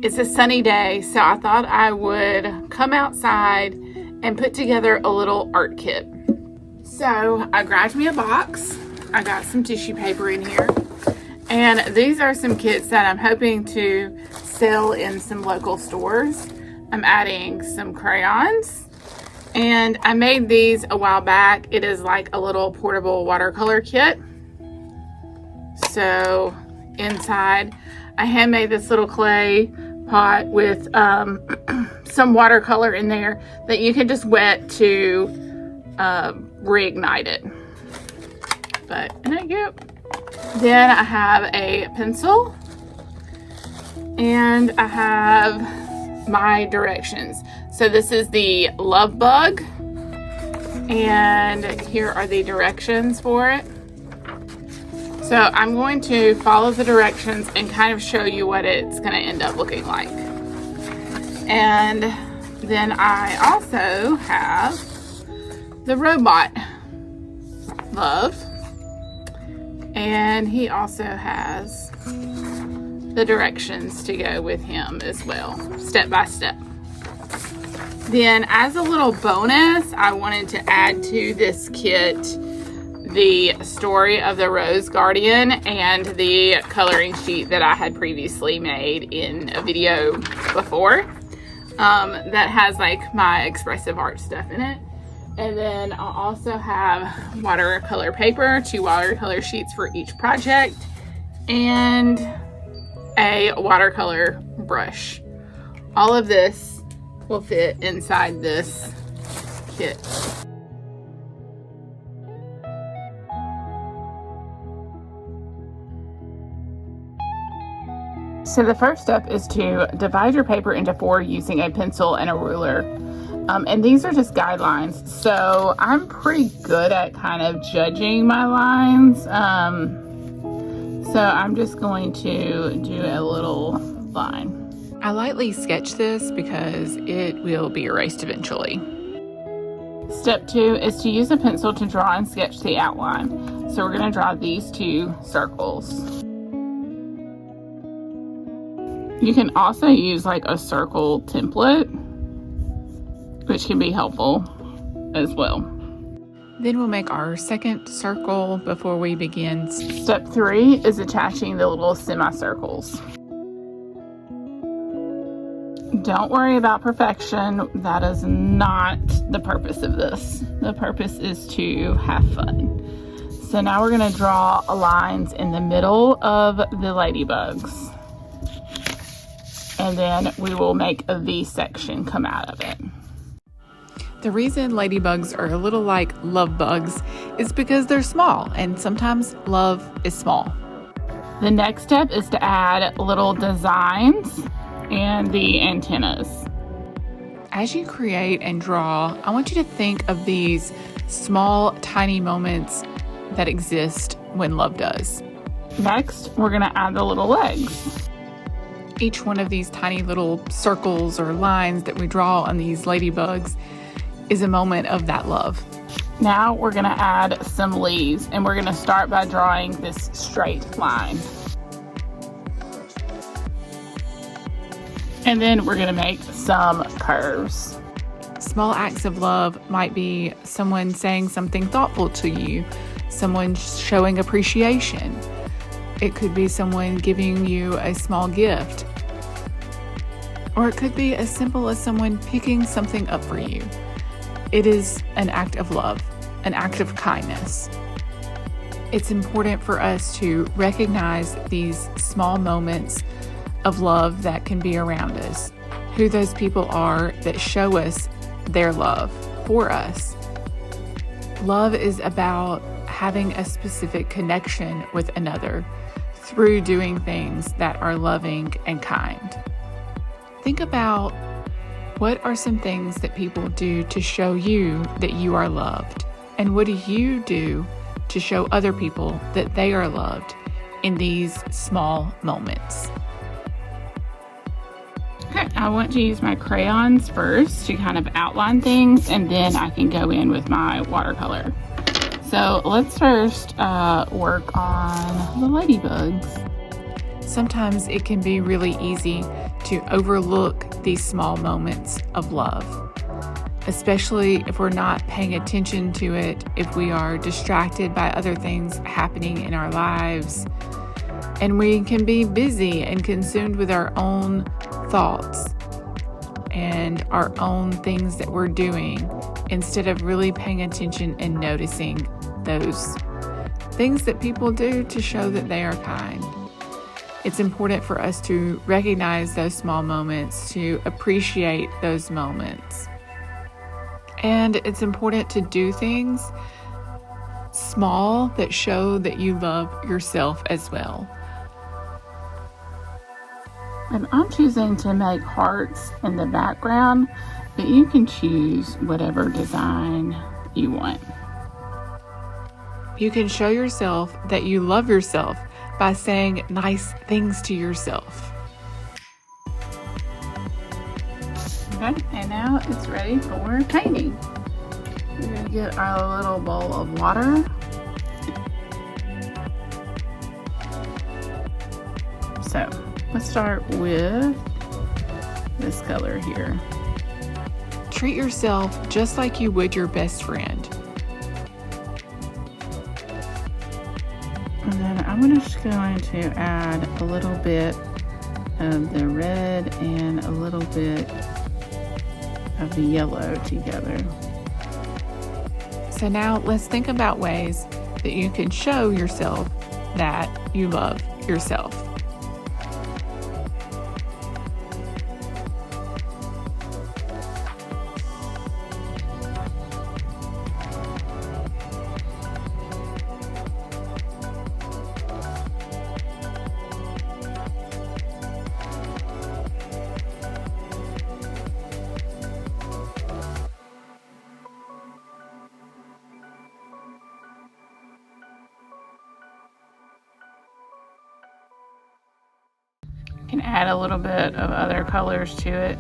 It's a sunny day, so I thought I would come outside and put together a little art kit. So I grabbed me a box. I got some tissue paper in here. And these are some kits that I'm hoping to sell in some local stores. I'm adding some crayons. And I made these a while back. It is like a little portable watercolor kit. So inside, I handmade this little clay pot with some watercolor in there that you can just wet to reignite it. But isn't that cute? Then I have a pencil and I have my directions. So this is the love bug and here are the directions for it. So I'm going to follow the directions and kind of show you what it's going to end up looking like. And then I also have the robot love. And he also has the directions to go with him as well, step by step. Then as a little bonus, I wanted to add to this kit the story of the Rose Guardian and the coloring sheet that I had previously made in a video before that has like my expressive art stuff in it. And then I'll also have watercolor paper, 2 watercolor sheets for each project, and a watercolor brush. All of this will fit inside this kit. So the first step is to divide your paper into 4 using a pencil and a ruler. And these are just guidelines. So I'm pretty good at kind of judging my lines. So I'm just going to do a little line. I lightly sketch this because it will be erased eventually. Step 2 is to use a pencil to draw and sketch the outline. So we're going to draw these 2 circles. You can also use like a circle template, which can be helpful as well. Then we'll make our second circle before we begin. Step 3 is attaching the little semicircles. Don't worry about perfection. That is not the purpose of this. The purpose is to have fun. So now we're going to draw lines in the middle of the ladybugs. And then we will make a V section come out of it. The reason ladybugs are a little like love bugs is because they're small, and sometimes love is small. The next step is to add little designs and the antennas. As you create and draw, I want you to think of these small, tiny moments that exist when love does. Next, we're going to add the little legs. Each one of these tiny little circles or lines that we draw on these ladybugs is a moment of that love. Now we're going to add some leaves, and we're going to start by drawing this straight line. And then we're going to make some curves. Small acts of love might be someone saying something thoughtful to you, someone showing appreciation. It could be someone giving you a small gift. Or it could be as simple as someone picking something up for you. It is an act of love, an act of kindness. It's important for us to recognize these small moments of love that can be around us, who those people are that show us their love for us. Love is about having a specific connection with another through doing things that are loving and kind. Think about what are some things that people do to show you that you are loved, and what do you do to show other people that they are loved in these small moments. Okay, I want to use my crayons first to kind of outline things, and then I can go in with my watercolor. So let's first work on the ladybugs. Sometimes it can be really easy to overlook these small moments of love, especially if we're not paying attention to it, if we are distracted by other things happening in our lives, and we can be busy and consumed with our own thoughts and our own things that we're doing instead of really paying attention and noticing those things that people do to show that they are kind. It's important for us to recognize those small moments, to appreciate those moments. And it's important to do things small that show that you love yourself as well. And I'm choosing to make hearts in the background, but you can choose whatever design you want. You can show yourself that you love yourself by saying nice things to yourself. Okay, and now it's ready for painting. We're going to get our little bowl of water. So, let's start with this color here. Treat yourself just like you would your best friend. And then I'm just going to add a little bit of the red and a little bit of the yellow together. So now let's think about ways that you can show yourself that you love yourself. You can add a little bit of other colors to it.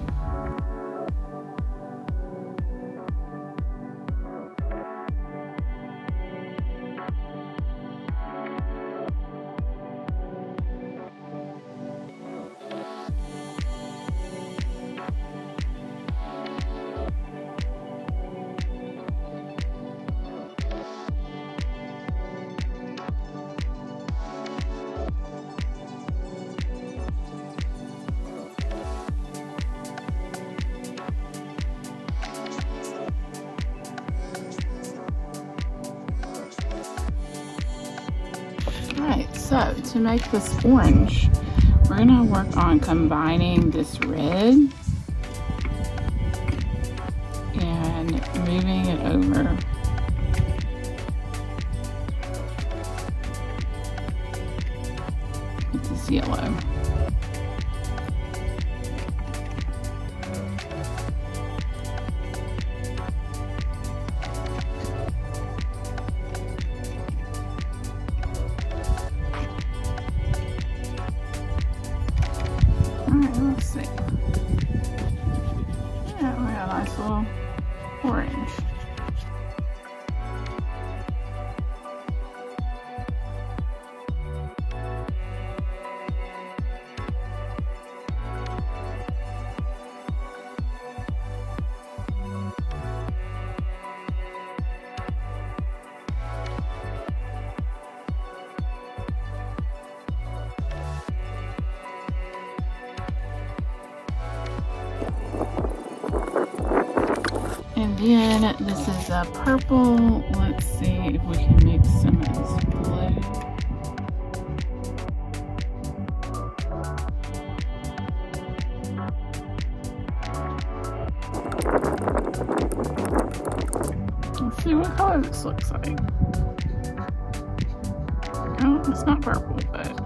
Alright, so to make this orange, we're going to work on combining this red and moving it over with this yellow. Alright, let's see. Yeah, we got a nice little orange. And then this is a purple. Let's see if we can mix some of this blue. Let's see what color this looks like. Oh, it's not purple, but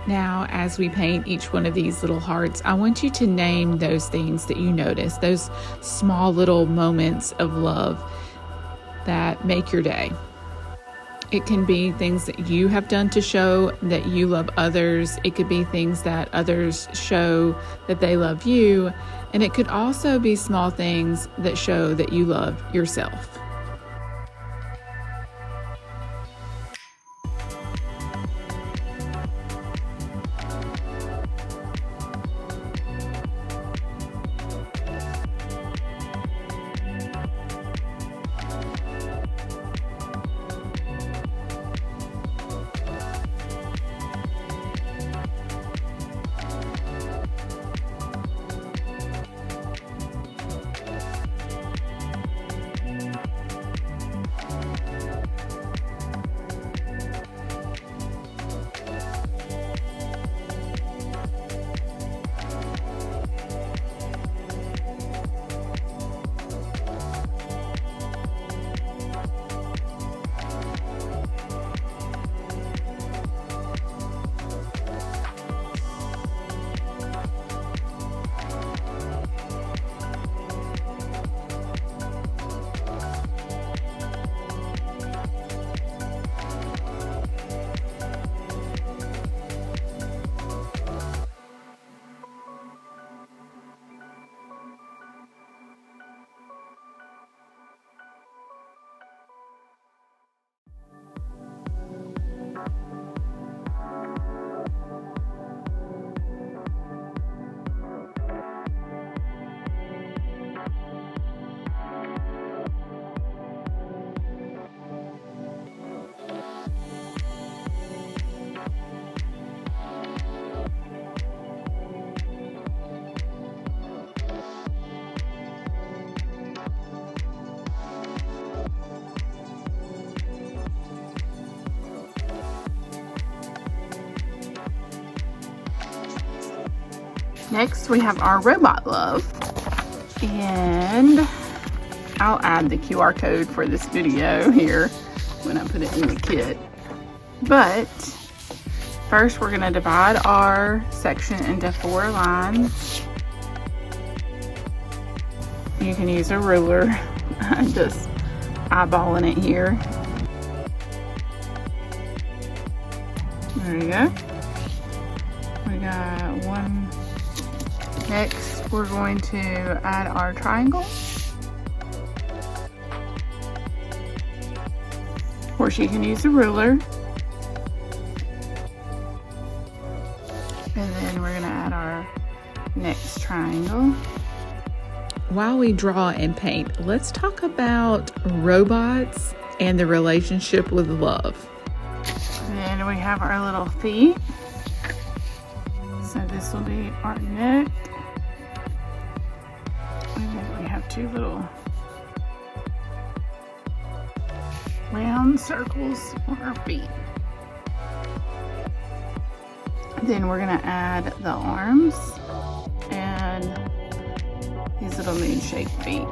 now, as we paint each one of these little hearts, I want you to name those things that you notice, those small little moments of love that make your day. It can be things that you have done to show that you love others. It could be things that others show that they love you. And it could also be small things that show that you love yourself. Next, we have our robot love, and I'll add the QR code for this video here when I put it in the kit. But first, we're going to divide our section into 4 lines. You can use a ruler. I'm just eyeballing it here. There you go. We got one. Next, we're going to add our triangle. Of course, you can use a ruler. And then we're going to add our next triangle. While we draw and paint, let's talk about robots and the relationship with love. And then we have our little feet. So this will be our neck. And then we have 2 little round circles for our feet. Then we're going to add the arms and these little moon-shaped feet.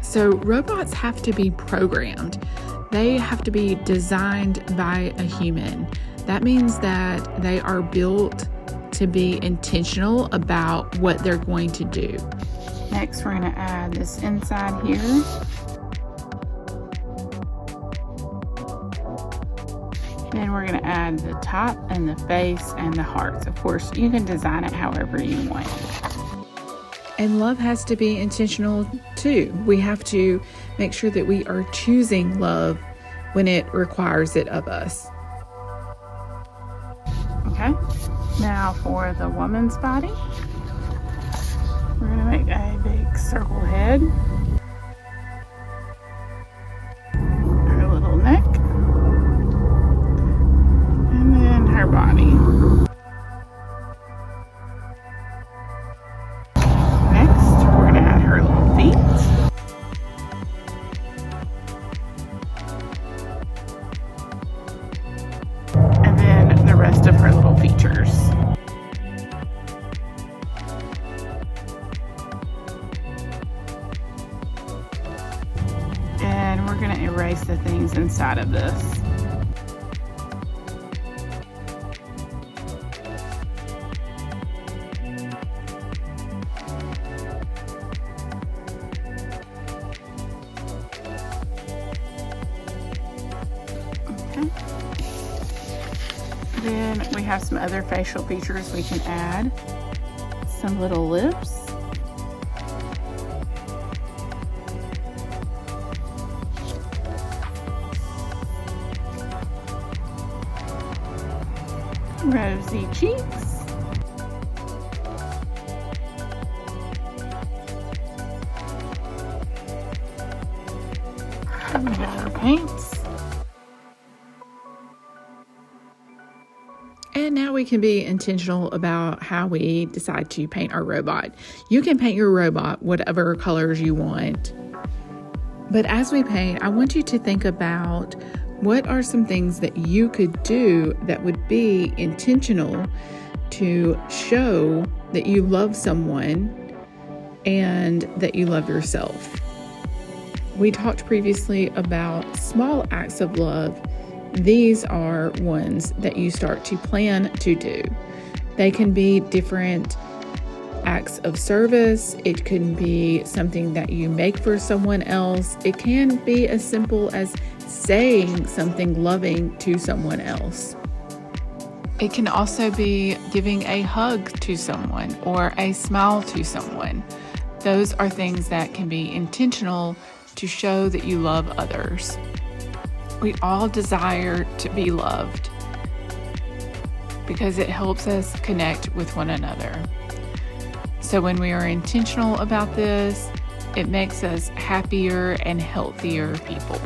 So robots have to be programmed. They have to be designed by a human. That means that they are built to be intentional about what they're going to do. Next, we're going to add this inside here. Then we're going to add the top and the face and the hearts. Of course, you can design it however you want. And love has to be intentional too. We have to make sure that we are choosing love when it requires it of us. Okay, now for the woman's body, we're going to make a big circle head, her little neck, and then her body. Next, we're going to add her little feet. And then the rest of her little features. And we're going to erase the things inside of this. We have some other facial features we can add. Some little lips. Rosy cheeks. Water paints. And now we can be intentional about how we decide to paint our robot. You can paint your robot whatever colors you want. But as we paint, I want you to think about what are some things that you could do that would be intentional to show that you love someone and that you love yourself. We talked previously about small acts of love. These are ones that you start to plan to do. They can be different acts of service. It can be something that you make for someone else. It can be as simple as saying something loving to someone else. It can also be giving a hug to someone or a smile to someone. Those are things that can be intentional to show that you love others. We all desire to be loved because it helps us connect with one another. So when we are intentional about this, it makes us happier and healthier people.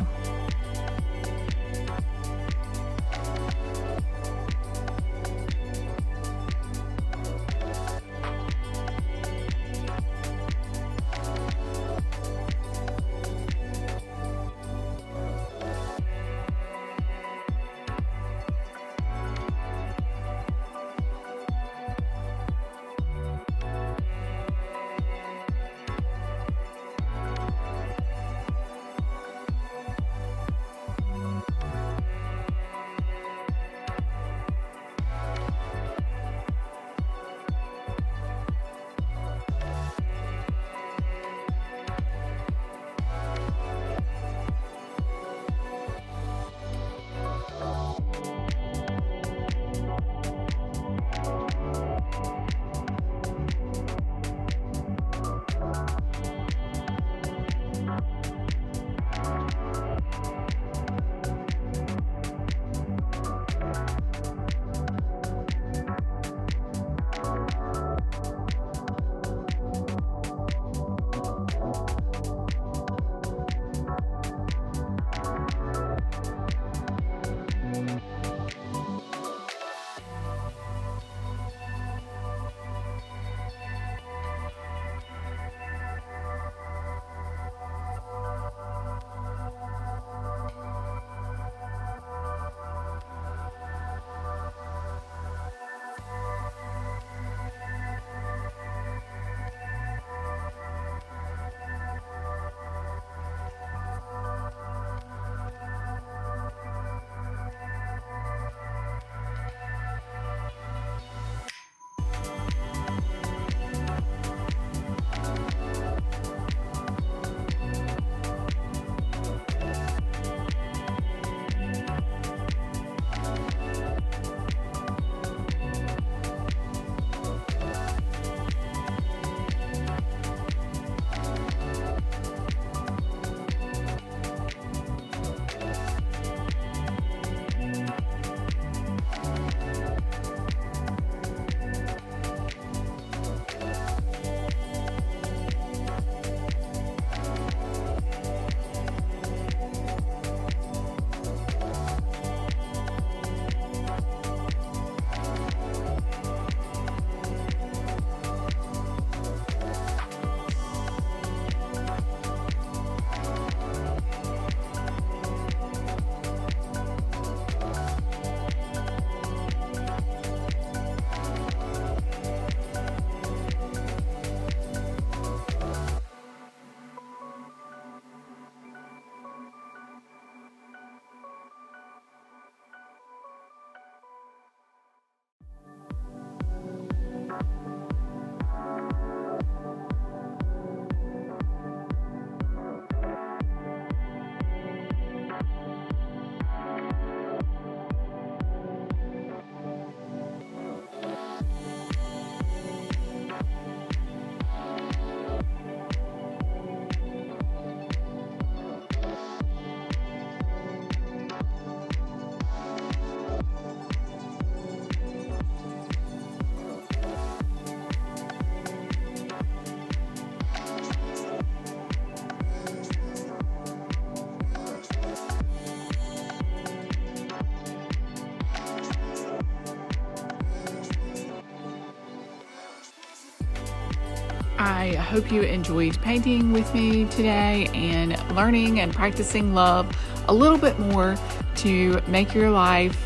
I hope you enjoyed painting with me today and learning and practicing love a little bit more to make your life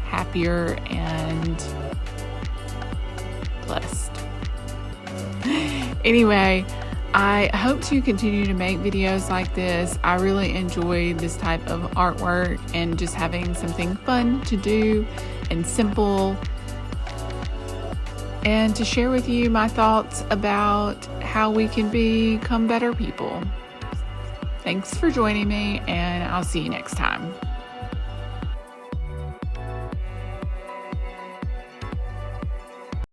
happier and blessed. Anyway, I hope to continue to make videos like this. I really enjoy this type of artwork and just having something fun to do and simple, and to share with you my thoughts about how we can become better people. Thanks for joining me, and I'll see you next time.